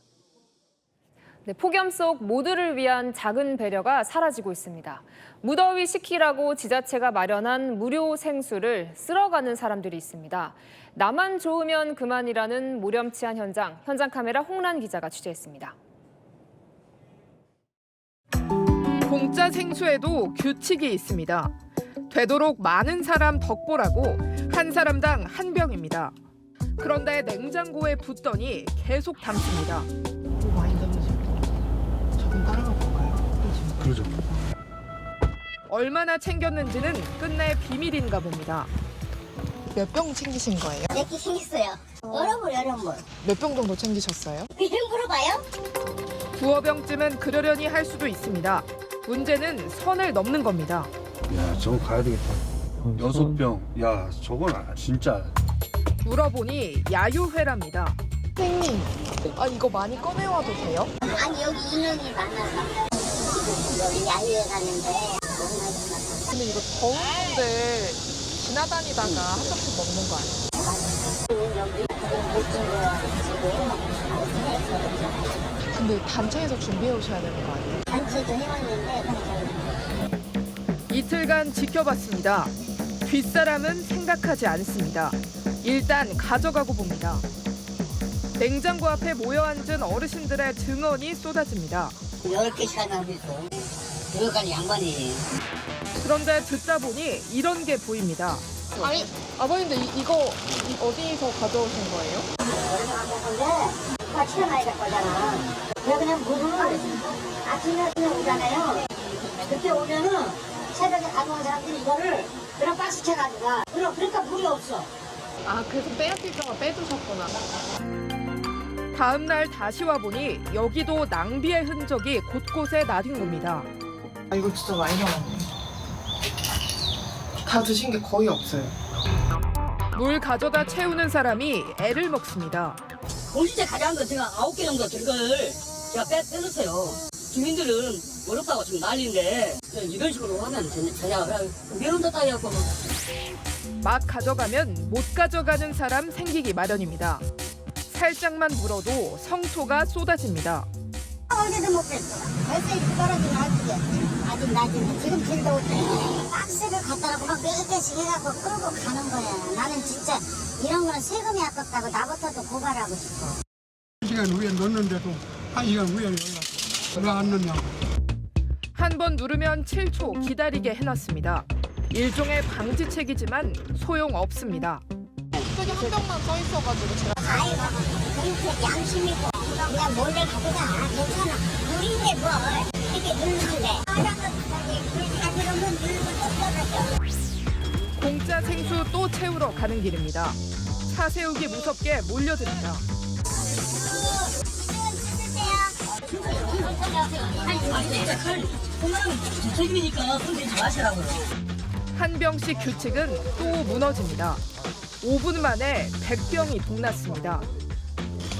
네, 폭염 속 모두를 위한 작은 배려가 사라지고 있습니다. 무더위 식히라고 지자체가 마련한 무료 생수를 쓸어가는 사람들이 있습니다. 나만 좋으면 그만이라는 모렴치한 현장 카메라 홍란 기자가 취재했습니다.
공짜 생수에도 규칙이 있습니다. 되도록 많은 사람 덕보라고 한 사람당 한 병입니다. 그런데 냉장고에 붓더니 계속 담습니다.
그러죠.
얼마나 챙겼는지는 끝내 비밀인가 봅니다.
몇 병 챙기신 거예요?
몇 개 챙겼어요. 여러 번.
몇 병 정도 챙기셨어요?
이름 물어봐요?
두어 병쯤은 그러려니 할 수도 있습니다. 문제는 선을 넘는 겁니다.
야, 저거 가야 되겠다. 6병. 야, 저건 진짜.
물어보니 야유회랍니다.
선생님, 이거 많이 꺼내와도 돼요?
아니, 여기 인원이 많아서 여기 야유회 가는데.
근데 이거 더운데 지나다니다가 한 병씩 먹는 거 아니에요? 근데 단체에서 준비해 오셔야 되는 거 아니에요?
단체도 해왔는데.
이틀간 지켜봤습니다. 뒷사람은 생각하지 않습니다. 일단 가져가고 봅니다. 냉장고 앞에 모여 앉은 어르신들의 증언이 쏟아집니다.
10개씩 하고 있어. 들어간 양반이.
그런데 듣다 보니 이런 게 보입니다.
아니, 아버님들 이거 어디서 가져오신 거예요?
아침에 많이 갖고 오잖아. 내가 그냥 물을 아침에 그냥 오잖아요. 그때 오면은 새벽에 가져온 사람들이 이거를 그냥 박스채 가져가. 그러니까 물이 없어.
그래서 빼앗길까 봐 빼두셨구나.
다음 날 다시 와보니 여기도 낭비의 흔적이 곳곳에 나뉜 겁니다.
이거 진짜 많이 남았네. 다 드신 게 거의 없어요.
물 가져다 채우는 사람이 애를 먹습니다.
공시제 가져간 거 제가 9개 정도 된 걸 제가 빼놓으세요. 주민들은 어렵다고 지금 난리인데 이런 식으로 하면 되냐. 미련도 따위하고.
막 가져가면 못 가져가는 사람 생기기 마련입니다. 살짝만 물어도 성토가 쏟아집니다.
어제도 못 뺐어. 벌써 이렇게 떨어지면 아직 나중에 지금 진도 박스를 갖다 놓고 막 몇 개씩 해갖고 끌고 가는 거야. 나는 진짜 이런 거는 세금이 아깝다고 나부터도 고발하고 싶어.
1시간 후에 넣는데도 1시간 후에 연락. 왜 안 넣냐고.
한 번 누르면 7초 기다리게 해놨습니다. 일종의 방지책이지만 소용없습니다.
갑자기 한 병만 써 있어가지고 제가
그렇게 양심 있고 그냥 몰래 가져가. 괜찮아. 우리인데 뭘 이렇게 누르는데.
공짜 생수 또 채우러 가는 길입니다. 차 세우기 무섭게 몰려듭니다. 한 병씩 규칙은 또 무너집니다. 5분 만에 100병이 동났습니다.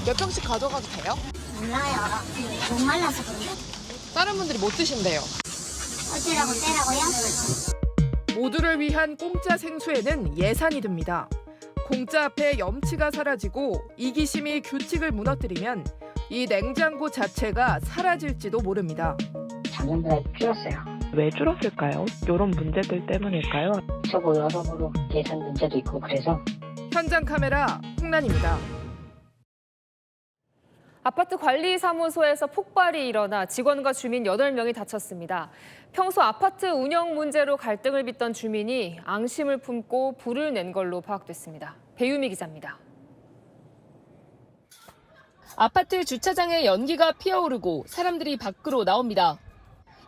몇 병씩 가져가도 돼요?
몰라요. 못 말라서 그래.
다른 분들이 못 드신대요.
어쩌라고 떼라고요?
모두를 위한 공짜 생수에는 예산이 듭니다. 공짜 앞에 염치가 사라지고 이기심이 규칙을 무너뜨리면 이 냉장고 자체가 사라질지도 모릅니다.
작년보다 줄었어요. 왜 줄었을까요? 이런 문제들 때문일까요?
저거 여러모로 예산 문제도 있고 그래서.
현장 카메라 홍란입니다.
아파트 관리사무소에서 폭발이 일어나 직원과 주민 8명이 다쳤습니다. 평소 아파트 운영 문제로 갈등을 빚던 주민이 앙심을 품고 불을 낸 걸로 파악됐습니다. 배유미 기자입니다.
아파트 주차장에 연기가 피어오르고 사람들이 밖으로 나옵니다.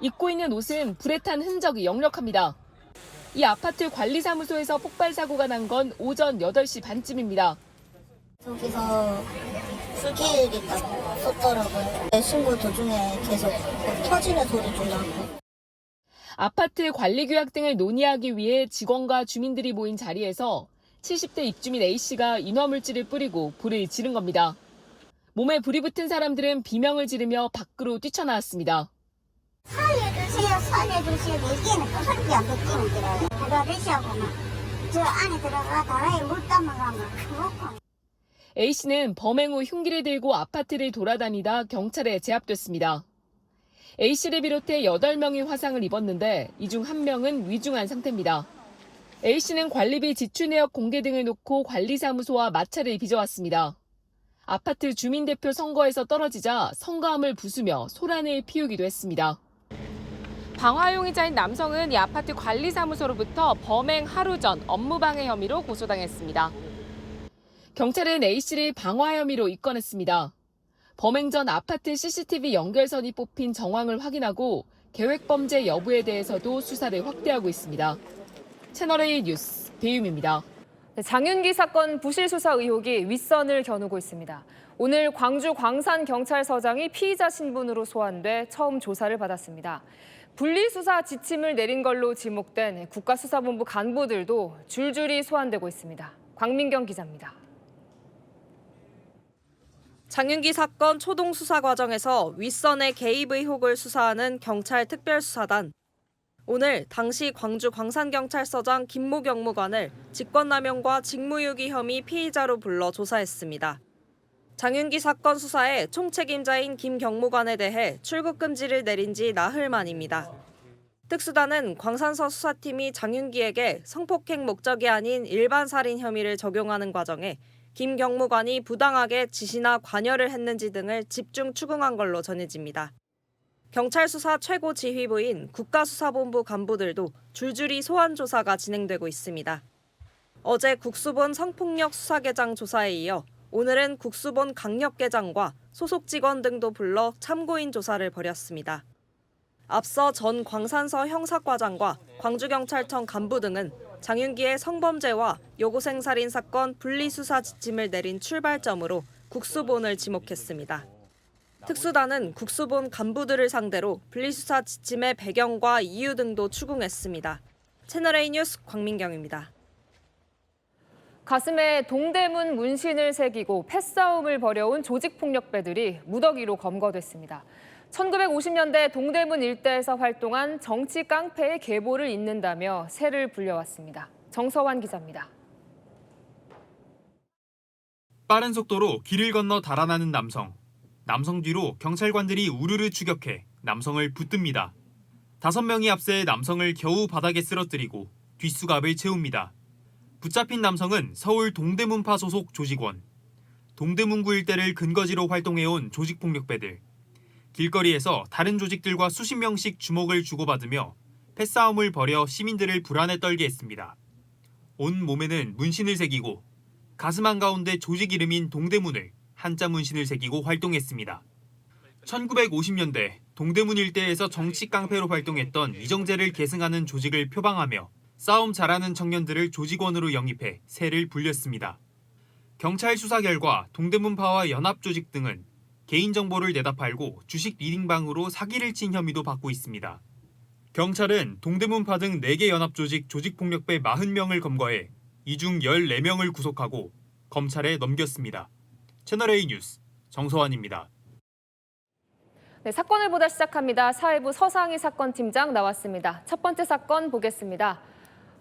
입고 있는 옷은 불에 탄 흔적이 역력합니다. 이 아파트 관리사무소에서 폭발 사고가 난 건 오전 8시 반쯤입니다.
저기서 불길있다고 썼더라고요. 신고 도중에 계속 터지는 소리도 나고.
아파트 관리 규약 등을 논의하기 위해 직원과 주민들이 모인 자리에서 70대 입주민 A씨가 인화물질을 뿌리고 불을 지른 겁니다. 몸에 불이 붙은 사람들은 비명을 지르며 밖으로 뛰쳐나왔습니다.
살려주세요, 살려주세요. 얘기는 또 소리가 안 듣기는 들어요. 아저씨하고 저 안에 들어가 다라에 물 담아가면 그렇고.
A씨는 범행 후 흉기를 들고 아파트를 돌아다니다 경찰에 제압됐습니다. A씨를 비롯해 8명이 화상을 입었는데 이 중 1명은 위중한 상태입니다. A씨는 관리비 지출 내역 공개 등을 놓고 관리사무소와 마찰을 빚어왔습니다. 아파트 주민대표 선거에서 떨어지자 성가함을 부수며 소란을 피우기도 했습니다. 방화용의자인 남성은 이 아파트 관리사무소로부터 범행 하루 전 업무방해 혐의로 고소당했습니다. 경찰은 A씨를 방화 혐의로 입건했습니다. 범행 전 아파트 CCTV 연결선이 뽑힌 정황을 확인하고 계획범죄 여부에 대해서도 수사를 확대하고 있습니다. 채널A 뉴스 배유미입니다.
장윤기 사건 부실 수사 의혹이 윗선을 겨누고 있습니다. 오늘 광주 광산경찰서장이 피의자 신분으로 소환돼 처음 조사를 받았습니다. 분리수사 지침을 내린 걸로 지목된 국가수사본부 간부들도 줄줄이 소환되고 있습니다. 광민경 기자입니다.
장윤기 사건 초동 수사 과정에서 윗선의 개입 의혹을 수사하는 경찰 특별수사단. 오늘 당시 광주 광산경찰서장 김모 경무관을 직권남용과 직무유기 혐의 피의자로 불러 조사했습니다. 장윤기 사건 수사에 총책임자인 김 경무관에 대해 출국 금지를 내린 지 나흘 만입니다. 특수단은 광산서 수사팀이 장윤기에게 성폭행 목적이 아닌 일반 살인 혐의를 적용하는 과정에 김 경무관이 부당하게 지시나 관여를 했는지 등을 집중 추궁한 걸로 전해집니다. 경찰 수사 최고 지휘부인 국가수사본부 간부들도 줄줄이 소환 조사가 진행되고 있습니다. 어제 국수본 성폭력 수사계장 조사에 이어 오늘은 국수본 강력계장과 소속 직원 등도 불러 참고인 조사를 벌였습니다. 앞서 전 광산서 형사과장과 광주경찰청 간부 등은 장윤기의 성범죄와 여고생 살인 사건 분리수사 지침을 내린 출발점으로 국수본을 지목했습니다. 특수단은 국수본 간부들을 상대로 분리수사 지침의 배경과 이유 등도 추궁했습니다. 채널A 뉴스 광민경입니다.
가슴에 동대문 문신을 새기고 패싸움을 벌여온 조직폭력배들이 무더기로 검거됐습니다. 1950년대 동대문 일대에서 활동한 정치 깡패의 계보를 잇는다며 새를 불려왔습니다. 정서환 기자입니다.
빠른 속도로 길을 건너 달아나는 남성. 남성 뒤로 경찰관들이 우르르 추격해 남성을 붙듭니다. 5명이 앞세 남성을 겨우 바닥에 쓰러뜨리고 뒷수갑을 채웁니다. 붙잡힌 남성은 서울 동대문파 소속 조직원. 동대문구 일대를 근거지로 활동해온 조직폭력배들. 길거리에서 다른 조직들과 수십 명씩 주먹을 주고받으며 패싸움을 벌여 시민들을 불안에 떨게 했습니다. 온 몸에는 문신을 새기고 가슴 한가운데 조직 이름인 동대문을 한자 문신을 새기고 활동했습니다. 1950년대 동대문 일대에서 정치 깡패로 활동했던 이정재를 계승하는 조직을 표방하며 싸움 잘하는 청년들을 조직원으로 영입해 새를 불렸습니다. 경찰 수사 결과 동대문파와 연합조직 등은 개인정보를 내다 팔고 주식 리딩방으로 사기를 친 혐의도 받고 있습니다. 경찰은 동대문파 등 4개 연합조직 조직폭력배 40명을 검거해 이 중 14명을 구속하고 검찰에 넘겼습니다. 채널A 뉴스 정서환입니다.
네, 사건을 보다 시작합니다. 사회부 서상희 사건팀장 나왔습니다. 첫 번째 사건 보겠습니다.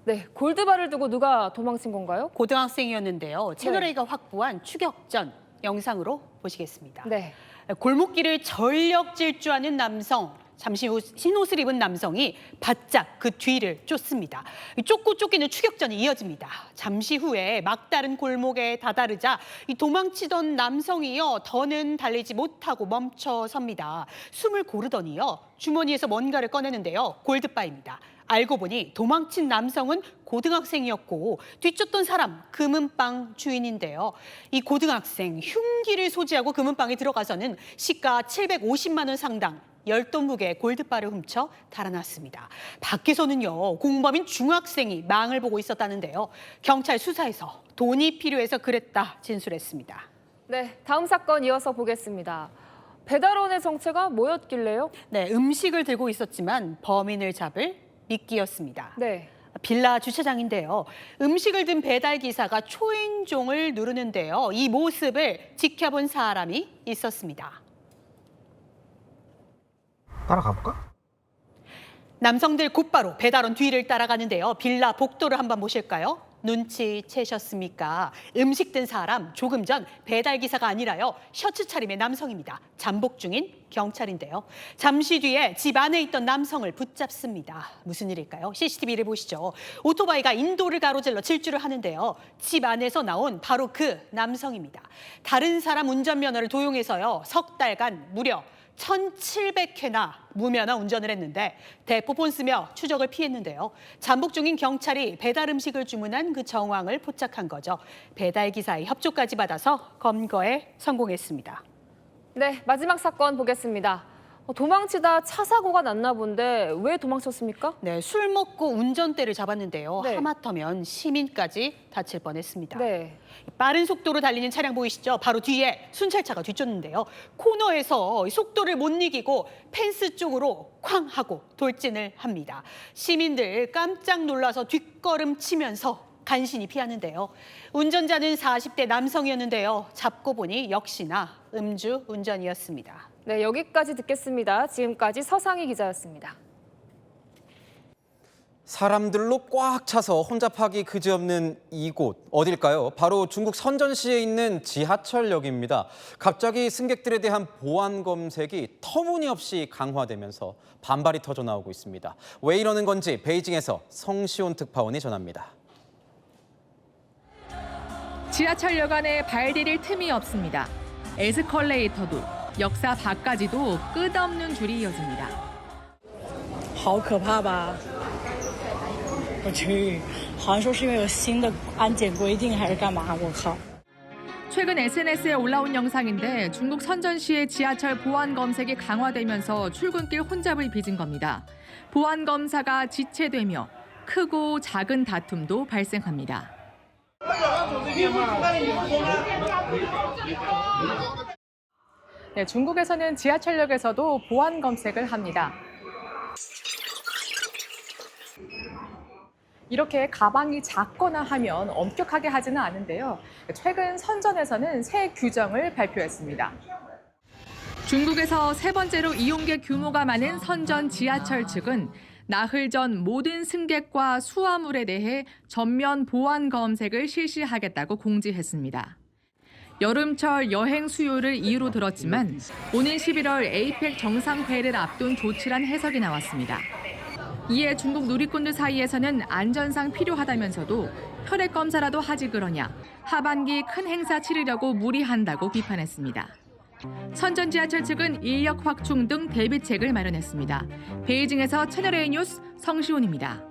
네, 골드바를 두고 누가 도망친 건가요?
고등학생이었는데요. 채널A가 확보한 추격전 영상으로 보시겠습니다.
네.
골목길을 전력 질주하는 남성, 잠시 후 흰옷을 입은 남성이 바짝 그 뒤를 쫓습니다. 쫓고 쫓기는 추격전이 이어집니다. 잠시 후에 막다른 골목에 다다르자 이 도망치던 남성이요 더는 달리지 못하고 멈춰섭니다. 숨을 고르더니요 주머니에서 뭔가를 꺼내는데요. 골드바입니다. 알고 보니 도망친 남성은 고등학생이었고 뒤쫓던 사람 금은방 주인인데요. 이 고등학생 흉기를 소지하고 금은방에 들어가서는 시가 750만 원 상당 10돈무게 골드바를 훔쳐 달아났습니다. 밖에서는요 공범인 중학생이 망을 보고 있었다는데요. 경찰 수사에서 돈이 필요해서 그랬다 진술했습니다.
네, 다음 사건 이어서 보겠습니다. 배달원의 정체가 뭐였길래요?
네, 음식을 들고 있었지만 범인을 잡을 미끼였습니다.
네.
빌라 주차장인데요. 음식을 든 배달 기사가 초인종을 누르는데요. 이 모습을 지켜본 사람이 있었습니다.
따라가볼까?
남성들 곧바로 배달원 뒤를 따라가는데요. 빌라 복도를 한번 보실까요? 눈치채셨습니까? 음식 든 사람 조금 전 배달 기사가 아니라요. 셔츠 차림의 남성입니다. 잠복 중인 경찰인데요. 잠시 뒤에 집 안에 있던 남성을 붙잡습니다. 무슨 일일까요? CCTV를 보시죠. 오토바이가 인도를 가로질러 질주를 하는데요. 집 안에서 나온 바로 그 남성입니다. 다른 사람 운전면허를 도용해서요. 석 달간 무려 1,700회나 무면허 운전을 했는데 대포폰 쓰며 추적을 피했는데요. 잠복 중인 경찰이 배달 음식을 주문한 그 정황을 포착한 거죠. 배달 기사의 협조까지 받아서 검거에 성공했습니다.
네, 마지막 사건 보겠습니다. 도망치다 차 사고가 났나 본데 왜 도망쳤습니까?
네, 술 먹고 운전대를 잡았는데요.
네.
하마터면 시민까지 다칠 뻔했습니다.
네.
빠른 속도로 달리는 차량 보이시죠? 바로 뒤에 순찰차가 뒤쫓는데요. 코너에서 속도를 못 이기고 펜스 쪽으로 쾅 하고 돌진을 합니다. 시민들 깜짝 놀라서 뒷걸음 치면서 간신히 피하는데요. 운전자는 40대 남성이었는데요. 잡고 보니 역시나 음주 운전이었습니다.
네, 여기까지 듣겠습니다. 지금까지 서상희 기자였습니다.
사람들로 꽉 차서 혼잡하기 그지없는 이곳 어딜까요? 바로 중국 선전시에 있는 지하철역입니다. 갑자기 승객들에 대한 보안 검색이 터무니없이 강화되면서 반발이 터져 나오고 있습니다. 왜 이러는 건지 베이징에서 성시온 특파원이 전합니다.
지하철역 안에 발 디딜 틈이 없습니다. 에스컬레이터도 역사 밖까지도 끝없는 줄이 이어집니다.
好可怕吧我去好像说是因为有新的安检规定还是干嘛我靠
최근 SNS에 올라온 영상인데 중국 선전시의 지하철 보안 검색이 강화되면서 출근길 혼잡을 빚은 겁니다. 보안 검사가 지체되며 크고 작은 다툼도 발생합니다. 네, 중국에서는 지하철역에서도 보안 검색을 합니다. 이렇게 가방이 작거나 하면 엄격하게 하지는 않은데요. 최근 선전에서는 새 규정을 발표했습니다. 중국에서 세 번째로 이용객 규모가 많은 선전 지하철 측은 나흘 전 모든 승객과 수화물에 대해 전면 보안 검색을 실시하겠다고 공지했습니다. 여름철 여행 수요를 이유로 들었지만 오는 11월 에이펙 정상회의를 앞둔 조치란 해석이 나왔습니다. 이에 중국 누리꾼들 사이에서는 안전상 필요하다면서도 혈액 검사라도 하지 그러냐, 하반기 큰 행사 치르려고 무리한다고 비판했습니다. 선전 지하철 측은 인력 확충 등 대비책을 마련했습니다. 베이징에서 채널A 뉴스 성시온입니다.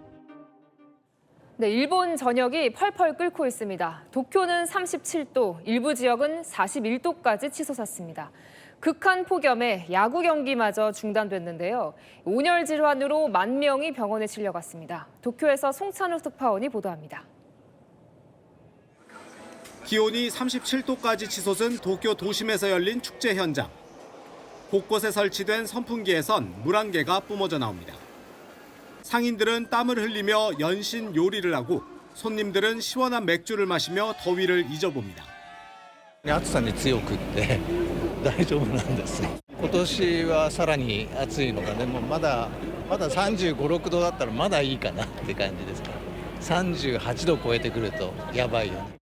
네, 일본 전역이 펄펄 끓고 있습니다. 도쿄는 37도, 일부 지역은 41도까지 치솟았습니다. 극한 폭염에 야구 경기마저 중단됐는데요. 온열 질환으로 10,000명이 병원에 실려갔습니다. 도쿄에서 송찬욱 특파원이 보도합니다.
기온이 37도까지 치솟은 도쿄 도심에서 열린 축제 현장. 곳곳에 설치된 선풍기에선 물 한 개가 뿜어져 나옵니다. 상인들은 땀을 흘리며 연신 요리를 하고 손님들은 시원한 맥주를 마시며 더위를 잊어봅니다.
暑さに強くって大丈夫なんです。今年はさらに暑いのがね、もうまだ35、6度だったらまだいいかなって感じですから。38度超えてくるとやばいよね。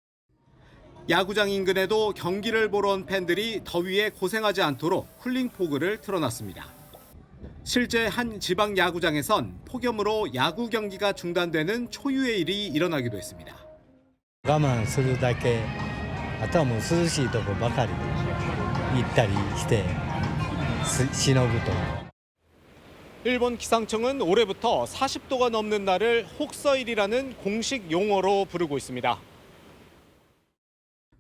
야구장 인근에도 경기를 보러 온 팬들이 더위에 고생하지 않도록 쿨링 포그를 틀어놨습니다. 실제 한 지방 야구장에선 폭염으로 야구 경기가 중단되는 초유의 일이 일어나기도 했습니다.
我慢するだけ、あとはもう涼しいとこばかり行ったりしてしのぐと。
일본 기상청은 올해부터 40도가 넘는 날을 혹서일이라는 공식 용어로 부르고 있습니다.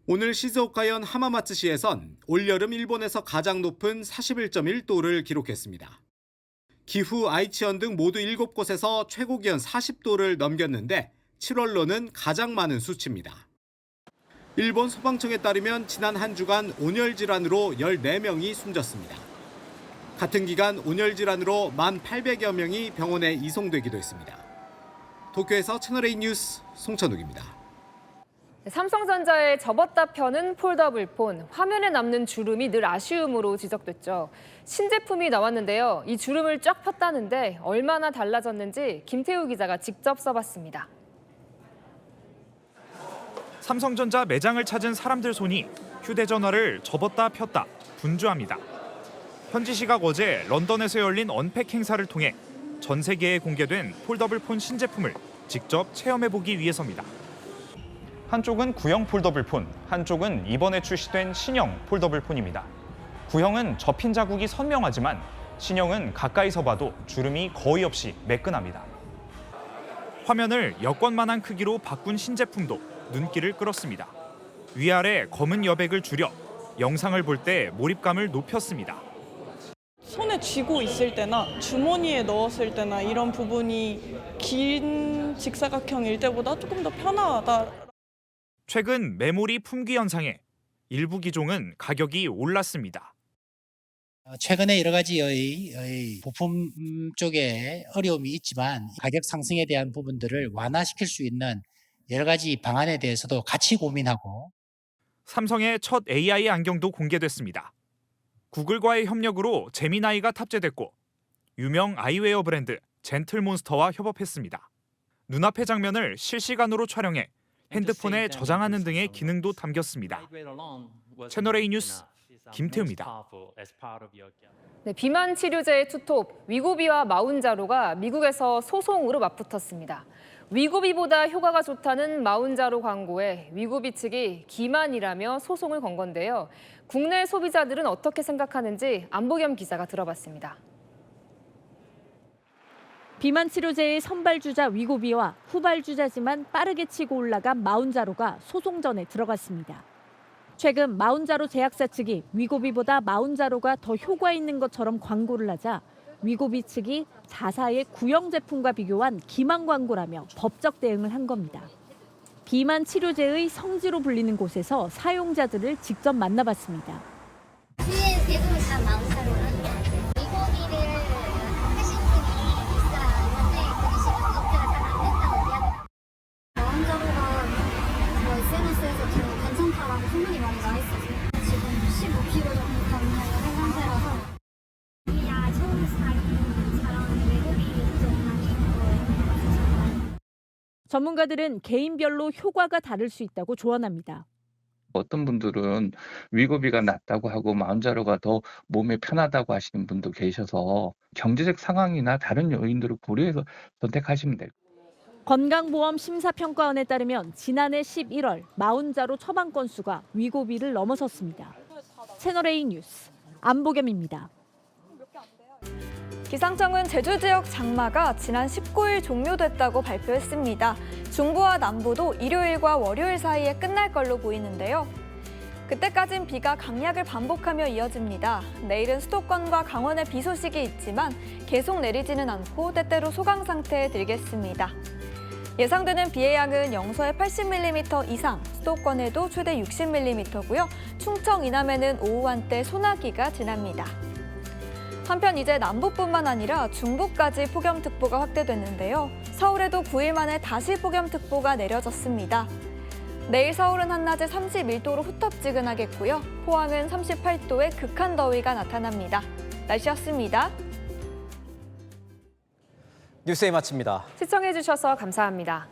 오늘 시즈오카현 하마마츠시에선 올여름 일본에서 가장 높은 41.1도를 기록했습니다. 기후, 아이치현 등 모두 7곳에서 최고 기온 40도를 넘겼는데 7월로는 가장 많은 수치입니다. 일본 소방청에 따르면 지난 한 주간 온열 질환으로 14명이 숨졌습니다. 같은 기간 온열 질환으로 1,800여 명이 병원에 이송되기도 했습니다. 도쿄에서 채널A 뉴스 송찬욱입니다.
삼성전자의 접었다 펴는 폴더블 폰, 화면에 남는 주름이 늘 아쉬움으로 지적됐죠. 신제품이 나왔는데요. 이 주름을 쫙 폈다는데 얼마나 달라졌는지 김태우 기자가 직접 써봤습니다.
삼성전자 매장을 찾은 사람들 손이 휴대전화를 접었다 폈다 분주합니다. 현지 시각 어제 런던에서 열린 언팩 행사를 통해 전 세계에 공개된 폴더블 폰 신제품을 직접 체험해보기 위해서입니다. 한쪽은 구형 폴더블 폰, 한쪽은 이번에 출시된 신형 폴더블 폰입니다. 구형은 접힌 자국이 선명하지만 신형은 가까이서 봐도 주름이 거의 없이 매끈합니다. 화면을 여권만한 크기로 바꾼 신제품도 눈길을 끌었습니다. 위아래 검은 여백을 줄여 영상을 볼 때 몰입감을 높였습니다.
손에 쥐고 있을 때나 주머니에 넣었을 때나 이런 부분이 긴 직사각형일 때보다 조금 더 편하다.
최근 메모리 품귀 현상에 일부 기종은 가격이 올랐습니다.
최근에 여러 가지의 부품 쪽에 어려움이 있지만 가격 상승에 대한 부분들을 완화시킬 수 있는 여러 가지 방안에 대해서도 같이 고민하고.
삼성의 첫 AI 안경도 공개됐습니다. 구글과의 협력으로 제미나이가 탑재됐고 유명 아이웨어 브랜드 젠틀몬스터와 협업했습니다. 눈앞의 장면을 실시간으로 촬영해 핸드폰에 저장하는 등의 기능도 담겼습니다. 채널A 뉴스 김태우입니다.
네, 비만 치료제의 투톱 위고비와 마운자로가 미국에서 소송으로 맞붙었습니다. 위고비보다 효과가 좋다는 마운자로 광고에 위고비 측이 기만이라며 소송을 건 건데요. 국내 소비자들은 어떻게 생각하는지 안보겸 기자가 들어봤습니다.
비만 치료제의 선발주자 위고비와 후발주자지만 빠르게 치고 올라간 마운자로가 소송전에 들어갔습니다. 최근 마운자로 제약사 측이 위고비보다 마운자로가 더 효과 있는 것처럼 광고를 하자 위고비 측이 자사의 구형 제품과 비교한 기만 광고라며 법적 대응을 한 겁니다. 비만 치료제의 성지로 불리는 곳에서 사용자들을 직접 만나봤습니다.
주위에 대부분 다 마운자로는 위고비를 하신 분이 있었는데 그게 시간업체가 잘 안 된다고 이야기합니다. 마운자로가 뭐 SNS에서 좀 괜찮다라고 소문이 많이 나 있어서 지금 15kg 정도 감량을 한 상태라서 우리가 처음 스타일링 잘하는 외국인
전문가들은 개인별로 효과가 다를 수 있다고 조언합니다.
어떤 분들은 위고비가 낫다고 하고 마운자로가 더 몸에 편하다고 하시는 분도 계셔서 경제적 상황이나 다른 요인들을 고려해서 선택하시면 돼요.
건강보험 심사평가원에 따르면 지난해 11월 마운자로 처방 건수가 위고비를 넘어섰습니다. 채널A 뉴스 안보겸입니다.
기상청은 제주 지역 장마가 지난 19일 종료됐다고 발표했습니다. 중부와 남부도 일요일과 월요일 사이에 끝날 걸로 보이는데요. 그때까진 비가 강약을 반복하며 이어집니다. 내일은 수도권과 강원에 비 소식이 있지만 계속 내리지는 않고 때때로 소강 상태에 들겠습니다. 예상되는 비의 양은 영서에 80mm 이상, 수도권에도 최대 60mm고요. 충청 이남에는 오후 한때 소나기가 지납니다. 한편 이제 남부뿐만 아니라 중부까지 폭염특보가 확대됐는데요. 서울에도 9일 만에 다시 폭염특보가 내려졌습니다. 내일 서울은 한낮에 31도로 후텁지근하겠고요. 포항은 38도의 극한 더위가 나타납니다. 날씨였습니다.
뉴스에 마칩니다.
시청해주셔서 감사합니다.